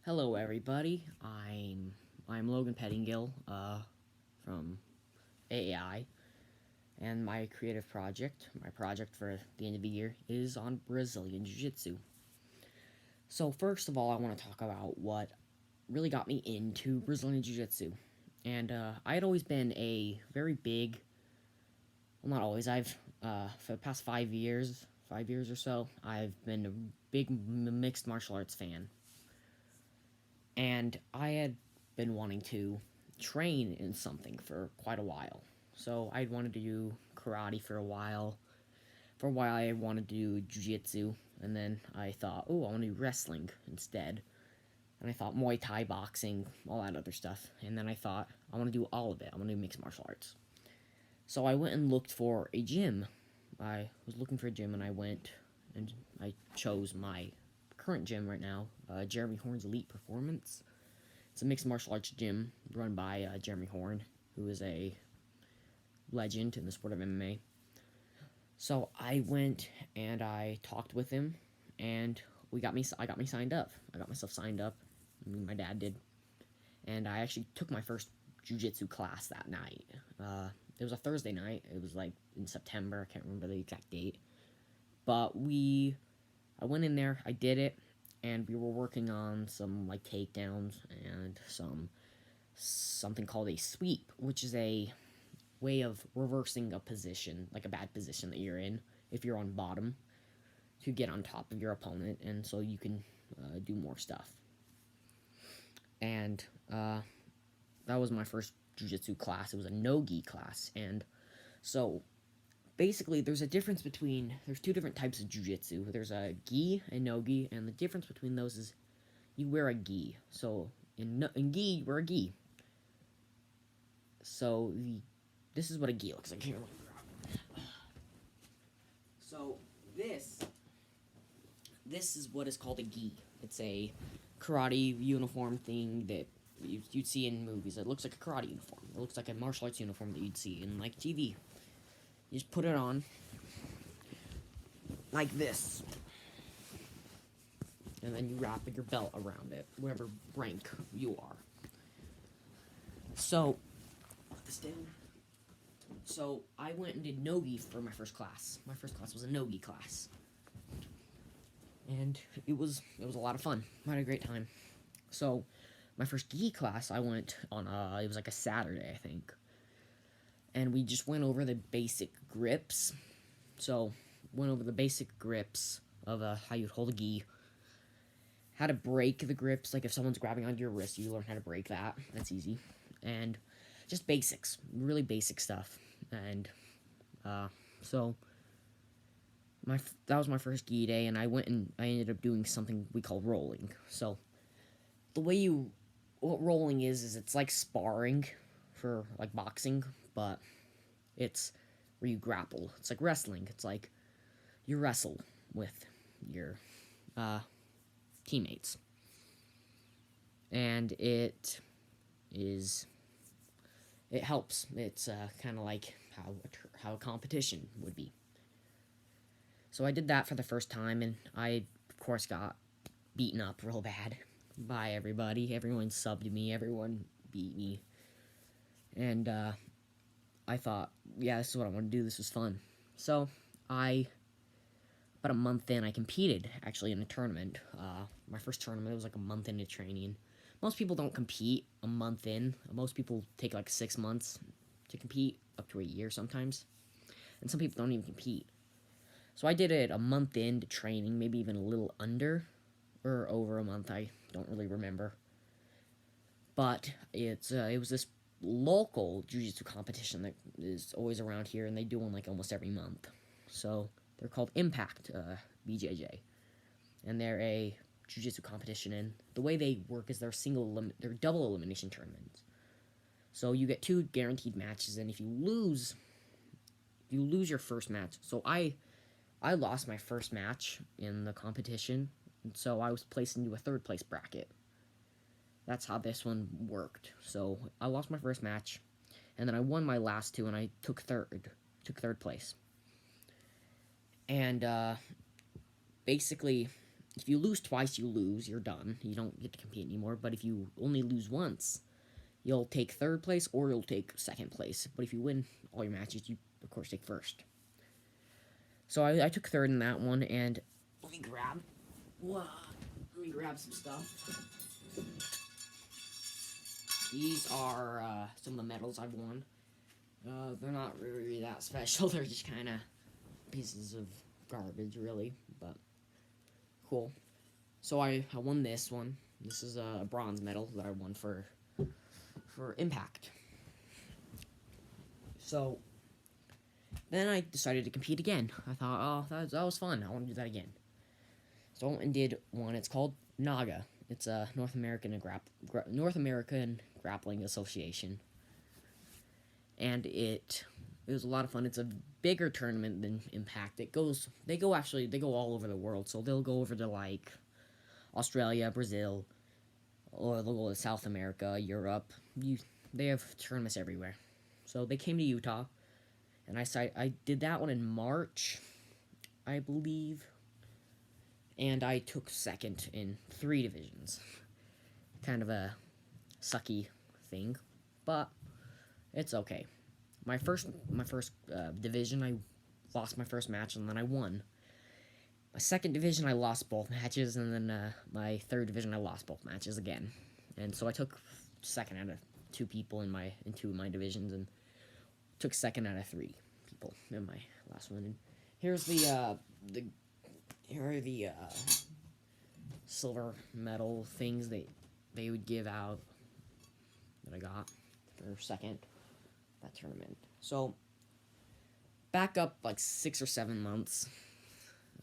Hello, everybody. I'm Logan Pettingill from AAI, and my project for the end of the year, is on Brazilian Jiu-Jitsu. So first of all, I want to talk about what really got me into Brazilian Jiu-Jitsu. And I had always been a very big, well, not always. For the past 5 years or so, I've been a big mixed martial arts fan, and I had been wanting to train in something for quite a while. So I'd wanted to do karate for a while. For a while, I wanted to do jujitsu, and then I thought, oh, I want to do wrestling instead. And I thought Muay Thai, boxing, all that other stuff. And then I thought, I want to do all of it. I want to do mixed martial arts. So I went and looked for a gym. I was looking for a gym, and I went and I chose my current gym right now, Jeremy Horn's Elite Performance. It's a mixed martial arts gym run by Jeremy Horn, who is a legend in the sport of MMA. So I went and I talked with him, and I got me signed up. I got myself signed up. I mean, my dad did, and I actually took my first jujitsu class that night. It was a Thursday night. It was like in September. I can't remember the exact date, but I went in there. I did it, and we were working on some like takedowns and something called a sweep, which is a way of reversing a position, like a bad position that you're in, if you're on bottom, to get on top of your opponent, and so you can do more stuff. And that was my first jujitsu class. It was a no-gi class, and so basically there's two different types of jujitsu. There's a gi and no-gi, and the difference between those is you wear a gi. So in gi, you wear a gi. So this is what a gi looks like. Here, so this is what is called a gi. It's a karate uniform thing that you'd see in movies. It looks like a karate uniform. It looks like a martial arts uniform that you'd see in like TV. You just put it on like this, and then you wrap your belt around it, whatever rank you are. So, put this down. So I went and did no-gi for my first class. My first class was a no-gi class, and it was a lot of fun. I had a great time. So my first gi class, I went on it was like a Saturday, I think, and we just went over the basic grips. So went over the basic grips of how you'd hold a gi, how to break the grips. Like if someone's grabbing onto your wrist, you learn how to break that. That's easy, and just basics, really basic stuff. And so that was my first gi day, and I ended up doing something we call rolling. So the way what rolling is it's like sparring for like boxing, but it's where you grapple. It's like wrestling. It's like you wrestle with your teammates, and it helps. It's kind of like how a competition would be. So I did that for the first time, and I, of course, got beaten up real bad by everybody. Everyone subbed me. Everyone beat me. And I thought, yeah, this is what I want to do. This was fun. So about a month in, I competed, actually, in a tournament. My first tournament, it was like a month into training. Most people don't compete a month in. Most people take like 6 months to compete, up to a year sometimes. And some people don't even compete. So I did it a month into training, maybe even a little under or over a month. I don't really remember. But it was this local jiu-jitsu competition that is always around here, and they do one like almost every month. So they're called Impact BJJ, and they're a jiu-jitsu competition. And the way they work is they're double elimination tournaments. So you get 2 guaranteed matches, and if you lose your first match. So I lost my first match in the competition, and so I was placed into a 3rd place bracket. That's how this one worked. So I lost my first match, and then I won my last 2, and I took third place. And basically, if you lose twice, you lose. You're done. You don't get to compete anymore. But if you only lose once, you'll take third place or you'll take second place. But if you win all your matches, you, of course, take first. So I took third in that one, and let me grab some stuff. These are some of the medals I've won. They're not really that special. They're just kind of pieces of garbage, really, but cool. So I won this one. This is a bronze medal that I won for Impact. So then I decided to compete again. I thought, oh, that was fun. I want to do that again. So I went and did one. It's called NAGA. It's a North American Grappling Association, and it was a lot of fun. It's a bigger tournament than Impact. They go all over the world. So they'll go over to like Australia, Brazil, or they'll go to South America, Europe. They have tournaments everywhere. So they came to Utah, and I did that one in March, I believe. And I took second in 3 divisions. Kind of a sucky thing, but it's okay. My first division, I lost my first match, and then I won. My second division, I lost both matches, and then my third division, I lost both matches again. And so I took second out of 2 people in 2 of my divisions, and took second out of 3 people in my last one. And here's here are the silver medal things they would give out that I got for second that tournament. So back up like 6 or 7 months.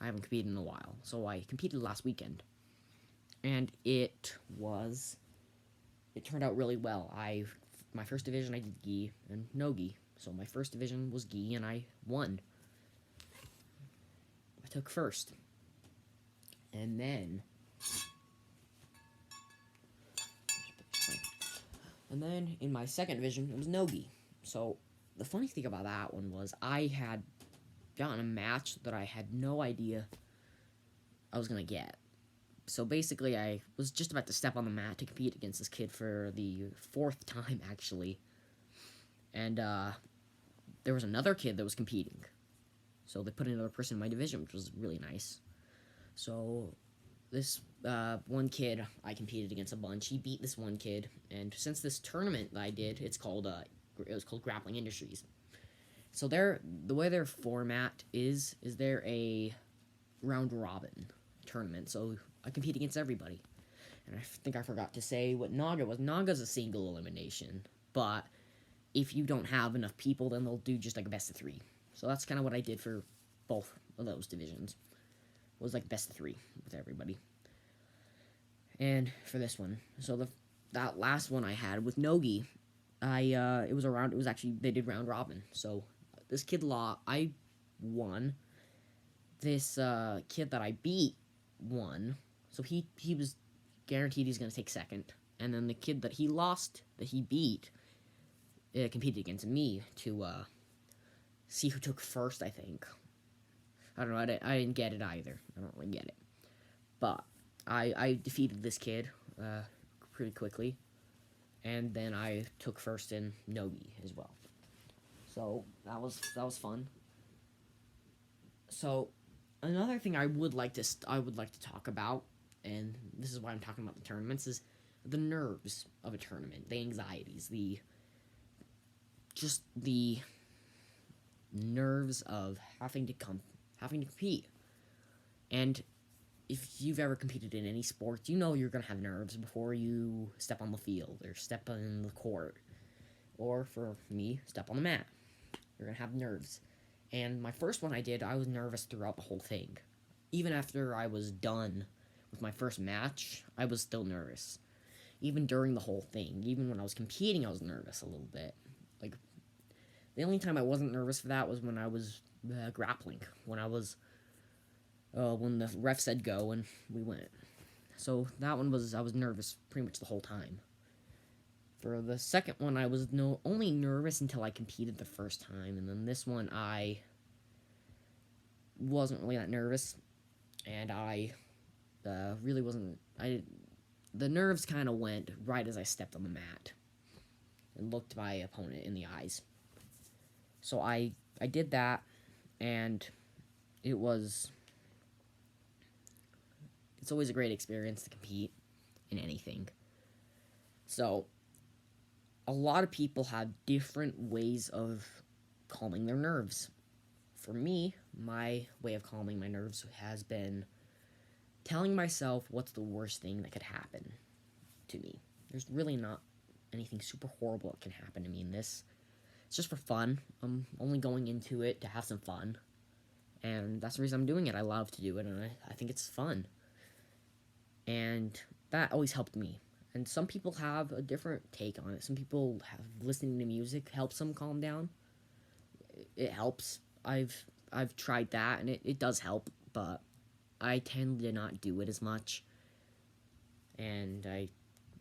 I haven't competed in a while. So I competed last weekend, and it turned out really well. My first division I did gi and no gi. So my first division was gi, and I won. I took first. And then in my second division, it was no-gi. So the funny thing about that one was I had gotten a match that I had no idea I was going to get. So basically, I was just about to step on the mat to compete against this kid for the 4th time, actually. And there was another kid that was competing. So they put another person in my division, which was really nice. So this one kid I competed against a bunch. He beat this one kid, and since this tournament that I did, it was called Grappling Industries. So the way their format is they're a round robin tournament. So I compete against everybody. And I think I forgot to say what Naga was. Naga's a single elimination, but if you don't have enough people, then they'll do just like a best of 3. So that's kind of what I did for both of those divisions. It was like best of 3 with everybody. And for this one, so that last one I had with Nogi, it was actually, they did round robin. So this kid I won. This kid that I beat won. So he was guaranteed he's going to take second. And then the kid that he lost, that he beat, competed against me to see who took first, I think. I don't know, I didn't get it either. I don't really get it. But I defeated this kid pretty quickly. And then I took first in no-gi as well. So that was fun. So another thing I would like to talk about, and this is why I'm talking about the tournaments, is the nerves of a tournament, the anxieties, the nerves of having to compete. And if you've ever competed in any sport, you know you're going to have nerves before you step on the field or step on the court. Or, for me, step on the mat. You're going to have nerves. And my first one I did, I was nervous throughout the whole thing. Even after I was done with my first match, I was still nervous. Even during the whole thing. Even when I was competing, I was nervous a little bit. Like, the only time I wasn't nervous for that was when I was grappling. When the ref said go and we went. So that one I was nervous pretty much the whole time. For the second one, I was only nervous until I competed the first time, and then this one I wasn't really that nervous, and I really wasn't. The nerves kind of went right as I stepped on the mat and looked my opponent in the eyes. So I did that, and it was. It's always a great experience to compete in anything. So a lot of people have different ways of calming their nerves. For me, my way of calming my nerves has been telling myself what's the worst thing that could happen to me. There's really not anything super horrible that can happen to me in this. It's just for fun. I'm only going into it to have some fun. And that's the reason I'm doing it. I love to do it, and I think it's fun. And that always helped me. And some people have a different take on it. Some people have listening to music helps them calm down. It helps. I've tried that, and it does help, but I tend to not do it as much. And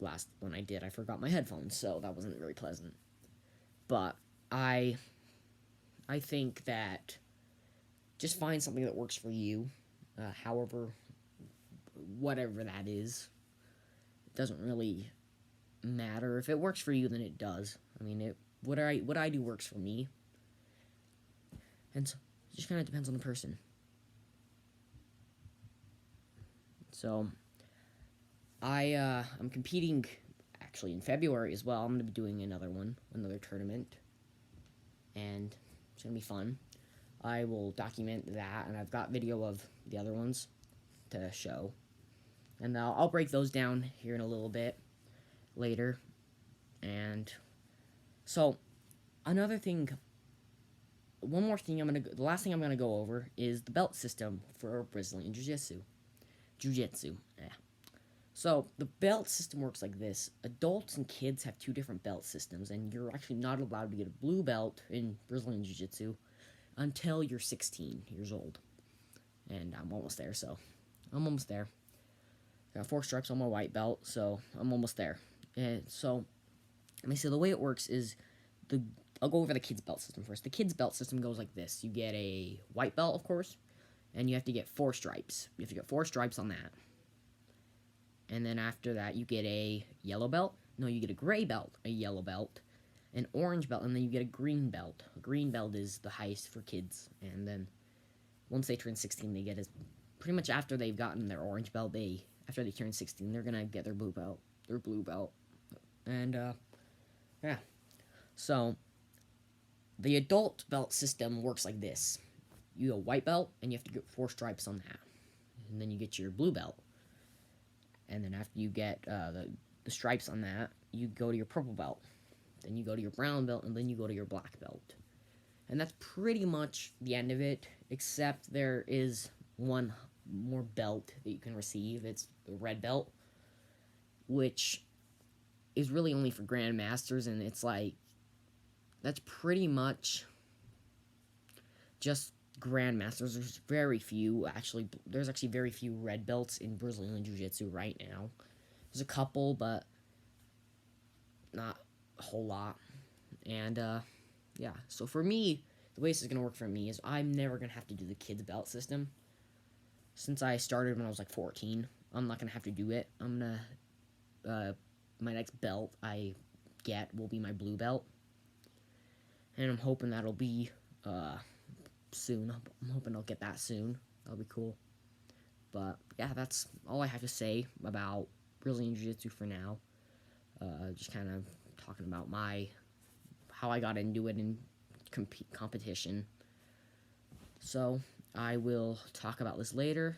last when I did, I forgot my headphones, so that wasn't very pleasant. But I think that just find something that works for you, however, whatever that is. It doesn't really matter. If it works for you, then it does. I mean, what I do works for me, and so it just kind of depends on the person. So I'm competing actually in February as well. I'm gonna be doing another tournament, and it's gonna be fun. I will document that, and I've got video of the other ones to show. And I'll break those down here in a little bit later. And so, another thing, one more thing the last thing I'm gonna go over is the belt system for Brazilian Jiu-Jitsu. Yeah. So, the belt system works like this. Adults and kids have two different belt systems, and you're actually not allowed to get a blue belt in Brazilian Jiu-Jitsu until you're 16 years old. And I'm almost there, so I'm almost there. Got 4 stripes on my white belt, so I'm almost there. And so, let me see, the way it works is, I'll go over the kids' belt system first. The kids' belt system goes like this. You get a white belt, of course, and you have to get 4 stripes. You have to get 4 stripes on that. And then after that, you get a yellow belt. No, you get a gray belt, a yellow belt, an orange belt, and then you get a green belt. A green belt is the highest for kids, and then once they turn 16, they get pretty much after they've gotten their orange belt, after they turn 16, they're gonna get their blue belt, and yeah. So the adult belt system works like this: you get a white belt, and you have to get 4 stripes on that, and then you get your blue belt, and then after you get the stripes on that, you go to your purple belt, then you go to your brown belt, and then you go to your black belt, and that's pretty much the end of it. Except there is one more belt that you can receive. It's the red belt, which is really only for grandmasters, and it's like, that's pretty much just grandmasters. There's actually very few red belts in Brazilian Jiu-Jitsu right now. There's a couple, but not a whole lot. And yeah, so for me, the way this is gonna work for me is I'm never gonna have to do the kids belt system. Since I started when I was like 14, I'm not gonna have to do it. I'm gonna my next belt I get will be my blue belt, and I'm hoping that'll be soon. I'm hoping I'll get that soon. That'll be cool. But yeah, that's all I have to say about Brazilian Jiu-Jitsu for now. Just kind of talking about how I got into it in competition. So I will talk about this later.